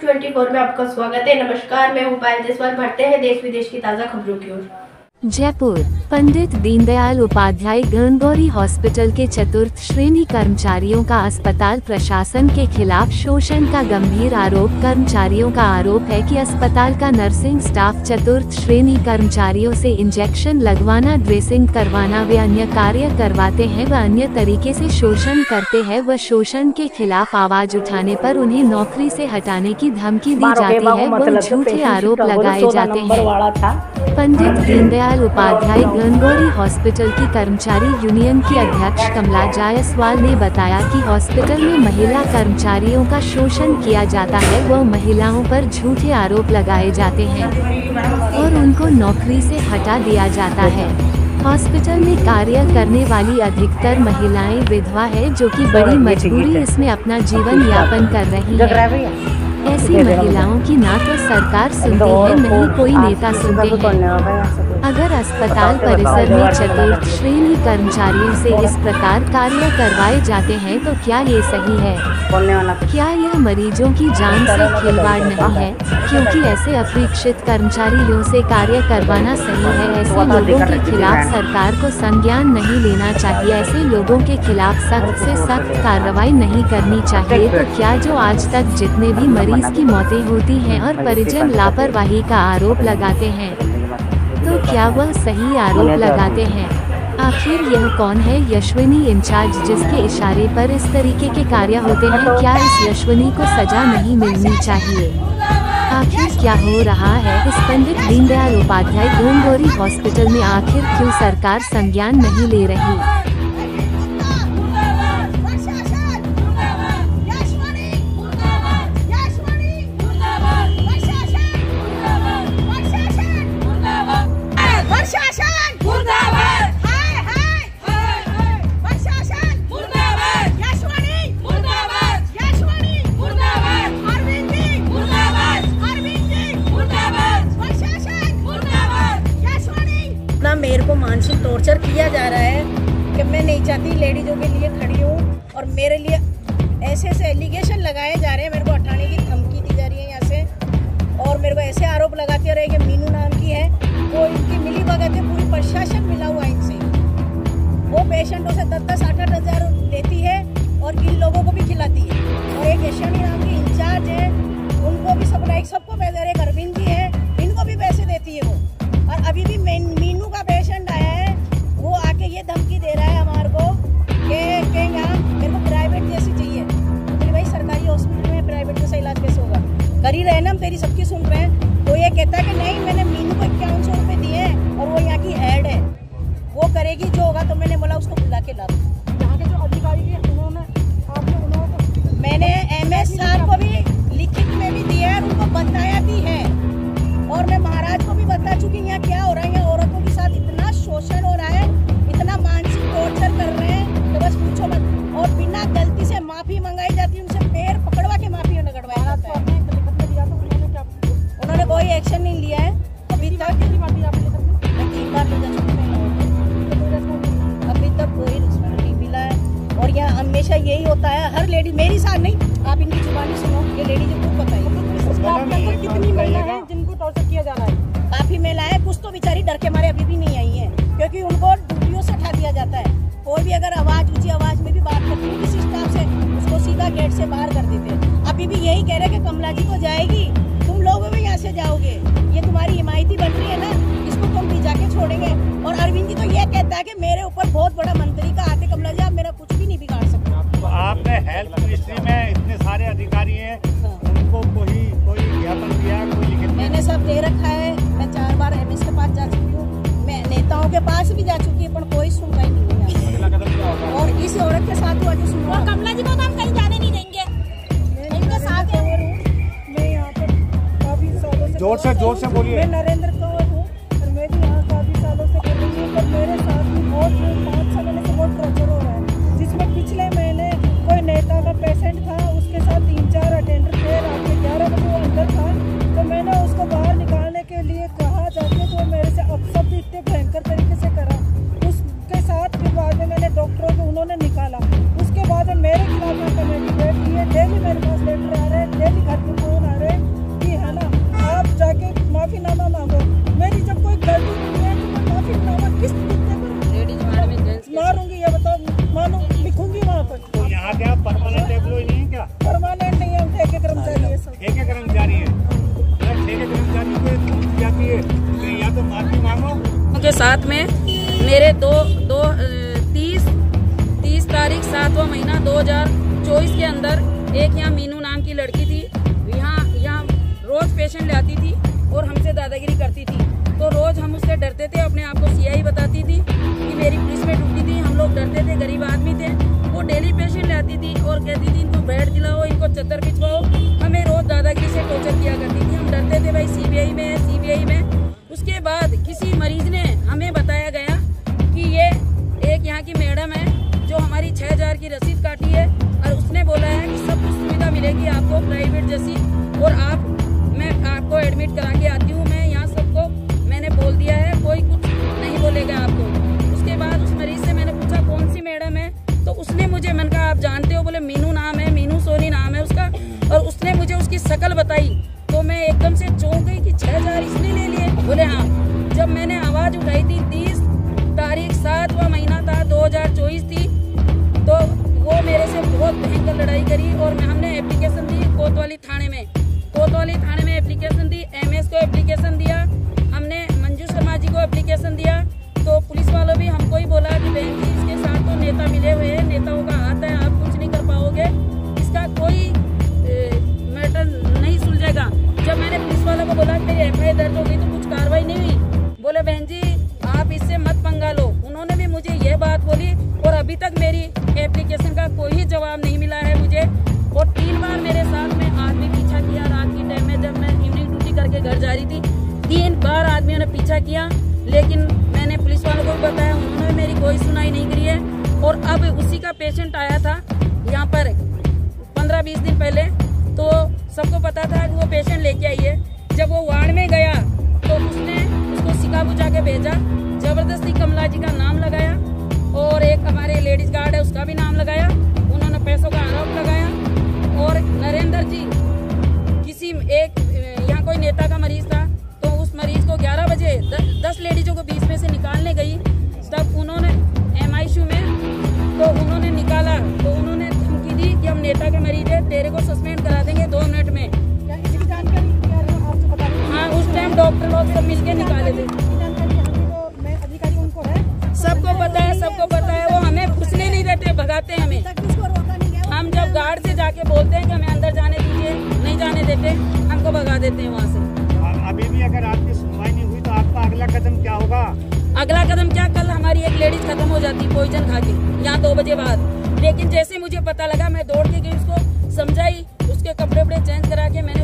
News 24 में आपका स्वागत है। नमस्कार, मैं हूँ पायल जायसवाल। बढ़ते हैं देश विदेश की ताज़ा खबरों की ओर। जयपुर। पंडित दीनदयाल उपाध्याय गणगौरी हॉस्पिटल के चतुर्थ श्रेणी कर्मचारियों का अस्पताल प्रशासन के खिलाफ शोषण का गंभीर आरोप। कर्मचारियों का आरोप है कि अस्पताल का नर्सिंग स्टाफ चतुर्थ श्रेणी कर्मचारियों से इंजेक्शन लगवाना, ड्रेसिंग करवाना व अन्य कार्य करवाते हैं व अन्य तरीके से शोषण करते हैं व शोषण के खिलाफ आवाज उठाने पर उन्हें नौकरी से हटाने की धमकी दी जाती है व झूठे आरोप लगाए जाते हैं। पंडित दीनदयाल उपाध्याय गणगौरी हॉस्पिटल की कर्मचारी यूनियन की अध्यक्ष कमला जायसवाल ने बताया कि हॉस्पिटल में महिला कर्मचारियों का शोषण किया जाता है व महिलाओं पर झूठे आरोप लगाए जाते हैं और उनको नौकरी से हटा दिया जाता है। हॉस्पिटल में कार्य करने वाली अधिकतर महिलाएं विधवा है, जो कि बड़ी मजबूरी इसमें अपना जीवन यापन कर रही है। ऐसी महिलाओं की ना तो सरकार सुनती है, नहीं कोई नेता सुनते हैं। अगर अस्पताल परिसर में चतुर्थ श्रेणी कर्मचारियों से इस प्रकार कार्य करवाए जाते हैं तो क्या ये सही है? क्या यह मरीजों की जान से खिलवाड़ नहीं है? क्योंकि ऐसे अपेक्षित कर्मचारियों से कार्य करवाना सही है। ऐसे लोगों के खिलाफ सरकार को संज्ञान नहीं लेना चाहिए। ऐसे लोगों के खिलाफ सख्त से सख्त कार्रवाई नहीं करनी चाहिए। तो क्या जो आज तक जितने भी मरीज की मौतें होती हैं और परिजन लापरवाही का आरोप लगाते हैं, तो क्या वह सही आरोप लगाते हैं? आखिर यह कौन है यशविनी इंचार्ज जिसके इशारे पर इस तरीके के कार्य होते हैं? क्या इस यशविनी को सजा नहीं मिलनी चाहिए? आखिर क्या हो रहा है इस पंडित दीनदयाल उपाध्याय गणगौरी हॉस्पिटल में? आखिर क्यों सरकार संज्ञान नहीं ले रही? मेरे को मानसिक टॉर्चर किया जा रहा है कि मैं नहीं चाहती लेडीजों के लिए खड़ी हूँ और मेरे लिए ऐसे ऐसे एलिगेशन लगाए जा रहे हैं। मेरे को हटाने की धमकी दी जा रही है यहाँ से और मेरे को ऐसे आरोप लगाते रहे कि मीनू नाम की है, वो इनकी मिली भगत है, पूरी प्रशासन मिला हुआ इनसे। वो पेशेंटों से 10-8 हज़ार लेती है और इन लोगों को भी खिलाती है। और एक यशविनी नाम की इंचार्ज है, उनको भी सप्लाई, सबको पैसे, एक अरविंद जी है, इनको भी पैसे देती है वो। और अभी भी मीनू का पेशेंट आया है, वो आके ये धमकी दे रहा है हमारे को कि यहाँ मेरे को प्राइवेट जैसी चाहिए। तो भाई सरकारी हॉस्पिटल में प्राइवेट जैसा इलाज कैसे होगा? कर ही रहे ना, हम तेरी सबकी सुन रहे हैं। तो ये कहता है कि नहीं, मैंने मीनू को 5100 रुपये दिए हैं और वो यहाँ की हेड है, वो करेगी जो होगा। तो मैंने बोला उसको बुला के ला दो। यहाँ के जो अधिकारी हैं उन्होंने मैंने MS साहब को भी लिखित में भी दिया है, उनको बताया भी है और मैं महाराज को भी बता चुकी यहाँ क्या हो रहा है। यहाँ औरतों के साथ इतना शोषण हो रहा है, इतना मानसिक टॉर्चर कर रहे हैं तो बस पूछो मत। और बिना गलती से माफी मंगाई जाती है, उनसे पैर पकड़वा के माफी लगड़वाया जाता है। उन्होंने कोई एक्शन नहीं लिया है अभी तक। अभी तक कोई रिस्पॉन्स नहीं मिला है। और यहाँ हमेशा यही होता है, हर लेडी, मेरी साथ नहीं, आप इनकी जुबानी सुनो, ये लेडी जो खूब बताइए कितनी महिला है जिनको टॉर्चर किया जा रहा है। काफी महिला है, कुछ तो बेचारी डर के मारे अभी भी नहीं आई है, क्योंकि उनको ड्यूटियों से हटा दिया जाता है। कोई भी अगर ऊंची आवाज में भी बात करती है किसी स्टाफ से, उसको सीधा गेट से बाहर कर देते हैं। अभी भी यही कह रहे हैं कि कमला जी तो जाएगी, तुम लोग भी यहाँ से जाओगे, ये तुम्हारी हिमायती बन रही है ना, इसको तुम भी जाके छोड़ेंगे। और अरविंद जी तो ये कहता है कि मेरे ऊपर बहुत बड़ा मंत्री का हाथ है, कमला जी आप मेरा कुछ भी नहीं बिगाड़ सकते। तो आपने हेल्थ मिनिस्ट्री में इतने सारे अधिकारी हैं, उनको कोई ज्ञापन दिया, कोई लिखित? मैंने सब दे रखा है। मैं 4 बार MS के पास जा चुकी हूँ, मैं नेताओं के पास भी जा चुकी है, पर कोई सुनवाई नहीं हुई। और इस औरत के साथ हुआ जो सुनवा, कमला जी को तो हम कहीं जाने नहीं देंगे, इनके साथ है। मैं यहाँ पर काफी सालों से, जोर से बोलिए। मैं नरेंद्र कौर हूँ और मैं भी यहाँ काफी सालों से कर रही हूँ, पर मेरे साथ भी बहुत 5 सालों से बहुत टॉर्चर हो रहा है। जिसमें पिछले महीने कोई नेता का पेशेंट था, उसके साथ 3-4 अटेंडर थे, रात के 11 बजे वो अंदर था, तो मैंने उसको बाहर निकालने के लिए कहा जाके, तो मेरे से अपशब्द इतने भयंकर तरीके से करा। उसके साथ फिर बाद में मैंने डॉक्टरों को उन्होंने निकाला। उसके बाद मेरे खिलाफ कमेटी बैठ रही है, डेली मेरे पास लेटर आ रहे हैं, डेली घर पे फोन आ रहे हैं कर्मचारी हैं, अगर 6 के कर्मचारी को धमकी जाती है तो या तो माफी मांगो। के साथ में मेरे 30 तारीख 7वां महीना 2024 के अंदर एक यहाँ मीनू नाम की लड़की थी, यहाँ रोज पेशेंट ले आती थी और हमसे दादागिरी करती थी। तो रोज हम उससे डरते थे, अपने आप को सीआई बताती थी कि मेरी पुलिस में ड्यूटी थी। हम लोग डरते थे, गरीब आदमी थे। वो डेली पेशेंट ले आती थी और कहती थी इनको बेड दिलाओ, इनको चद्दर बिछवाओ, हमें रोज दादागिरी से टॉर्चर किया करती थी। हम डरते थे भाई सीबीआई में है, सीबीआई में। उसके बाद किसी मरीज ने हमें बताया गया कि ये एक यहाँ की मैडम है जो हमारी 6000 की रसीद काटी है और उसने बोला है कि सब कुछ सुविधा मिलेगी आपको प्राइवेट जैसी, और मैं आपको एडमिट करा के आती हूँ। मैं यहाँ सबको मैंने बोल दिया है, कोई कुछ नहीं बोलेगा आपको। उसके बाद उस मरीज से मैंने पूछा कौन सी मैडम है, तो उसने मुझे, मैंने कहा आप जानते हो? बोले मीनू नाम है, मीनू सोनी नाम है उसका। और उसने मुझे उसकी शक्ल बताई तो मैं एकदम से चौंक गई कि 6000 इसने ले लिए। बोले हाँ। जब मैंने आवाज उठाई थी 30 तारीख 7वां महीना था 2024 थी, तो वो मेरे से बहुत भयंकर लड़ाई करी और हमने एप्लीकेशन दी कोतवाली थाने में। कोतवाली थाने में एप्लीकेशन दी, एमएस को एप्लीकेशन दिया, हमने मंजू शर्मा जी को एप्लीकेशन दिया। तो पुलिस वालों भी हमको ही बोला कि बहन जी इसके साथ तो नेता मिले हुए हैं, नेताओं का हाथ है, आप कुछ नहीं कर पाओगे, इसका कोई मैटर नहीं सुलझेगा। जब मैंने पुलिस वालों को बोला कि मेरी एफआईआर दर्ज हो गई तो कुछ कार्रवाई नहीं हुई, बोले बहन जी आप इससे मत पंगा लो। उन्होंने भी मुझे ये बात बोली और अभी तक मेरी एप्लीकेशन का कोई जवाब नहीं मिला है मुझे। और 3 बार मेरे साथ में आदमी पीछा किया रात की टाइम में, जब मैं इवनिंग ड्यूटी करके घर जा रही थी। 3 बार आदमियों ने पीछा किया, लेकिन मैंने पुलिस वालों को बताया, उन्होंने मेरी कोई सुनाई नहीं करी है। और अब उसी का पेशेंट आया था यहाँ पर 15-20 दिन पहले, तो सबको पता था कि वो पेशेंट लेके आई है। जब वो वार्ड में गया तो उसने उसको सिखा बुझा के भेजा, जबरदस्ती कमला जी का नाम लगाया और एक हमारे लेडीज गार्ड है उसका भी नाम लगाया। उन्होंने पैसों का आरोप लगाया और नरेंद्र जी किसी एक यहाँ कोई नेता का मरीज था, तो उस मरीज को 11 बजे 10 लेडीजों को बीच में से निकालने गई, तब उन्होंने एमआईसीयू में तो उन्होंने निकाला, तो उन्होंने धमकी दी कि हम नेता के मरीज है, तेरे को सस्पेंड करा देंगे 2 मिनट में। हाँ, उस टाइम डॉक्टर लोग सब मिलके निकाले थे। सबको पता है, वो हमें घुसने नहीं देते, भगाते हैं हमें। हम जब गार्ड से जाके बोलते हैं कि हमें अंदर जाने दीजिए, नहीं जाने देते, हमको भगा देते हैं वहाँ से। अभी भी अगर आपकी सुनवाई नहीं हुई तो आपका अगला कदम क्या होगा? अगला कदम क्या, कल हमारी एक लेडीज खत्म हो जाती पॉइजन खा के यहाँ 2 बजे बाद। लेकिन जैसे मुझे पता लगा मैं दौड़ के गई, उसको समझाई, उसके कपड़े वपड़े चेंज करा के मैंने